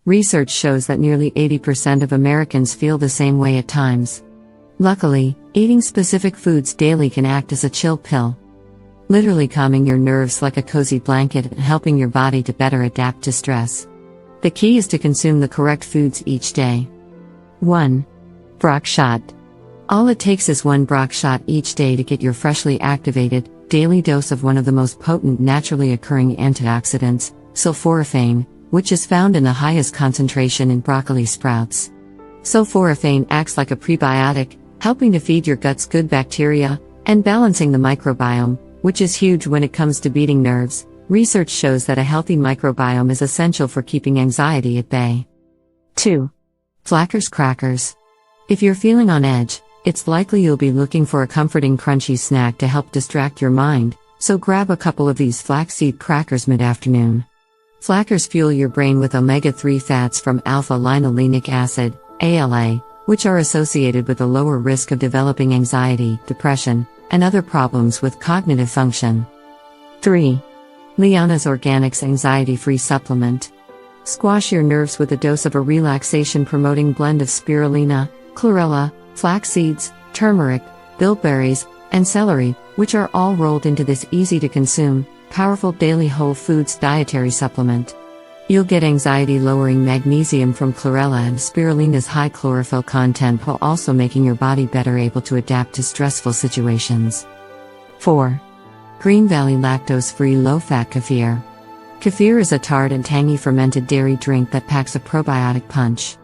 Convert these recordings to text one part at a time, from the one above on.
Research shows that nearly 80% of Americans feel the same way at times. Luckily, eating specific foods daily can act as a chill pill, literally calming your nerves like a cozy blanket and helping your body to better adapt to stress. The key is to consume the correct foods each day. 1. Broc shot. All it takes is one broc shot each day to get your freshly activated, daily dose of one of the most potent naturally occurring antioxidants, sulforaphane, which is found in the highest concentration in broccoli sprouts. Sulforaphane acts like a prebiotic, helping to feed your gut's good bacteria, and balancing the microbiome, which is huge when it comes to beating nerves. Research shows that a healthy microbiome is essential for keeping anxiety at bay. 2. Flackers crackers. If you're feeling on edge, it's likely you'll be looking for a comforting crunchy snack to help distract your mind, so grab a couple of these flaxseed crackers mid-afternoon. Flackers fuel your brain with omega-3 fats from alpha-linolenic acid, ALA, which are associated with a lower risk of developing anxiety, depression, and other problems with cognitive function. 3. Lyanas Organics Anxiety-Free Supplement. Squash your nerves with a dose of a relaxation-promoting blend of spirulina, chlorella, flax seeds, turmeric, bilberries, and celery, which are all rolled into this easy-to-consume, powerful daily whole foods dietary supplement. You'll get anxiety-lowering magnesium from chlorella and spirulina's high chlorophyll content while also making your body better able to adapt to stressful situations. 4. Green Valley Lactose-Free Low-Fat Kefir. Kefir is a tart and tangy fermented dairy drink that packs a probiotic punch.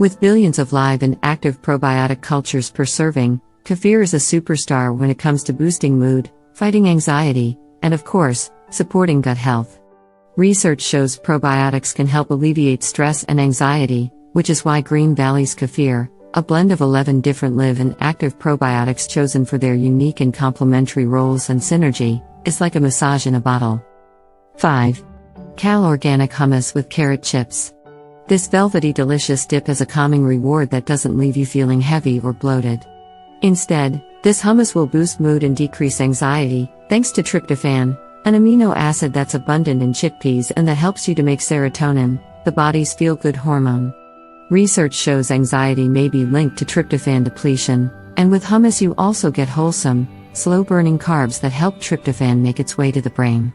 With billions of live and active probiotic cultures per serving, kefir is a superstar when it comes to boosting mood, fighting anxiety, and of course, supporting gut health. Research shows probiotics can help alleviate stress and anxiety, which is why Green Valley's kefir, a blend of 11 different live and active probiotics chosen for their unique and complementary roles and synergy, is like a massage in a bottle. 5. Cal Organic Hummus with Carrot Chips. This velvety delicious dip has a calming reward that doesn't leave you feeling heavy or bloated. Instead, this hummus will boost mood and decrease anxiety, thanks to tryptophan, an amino acid that's abundant in chickpeas and that helps you to make serotonin, the body's feel-good hormone. Research shows anxiety may be linked to tryptophan depletion, and with hummus you also get wholesome, slow-burning carbs that help tryptophan make its way to the brain.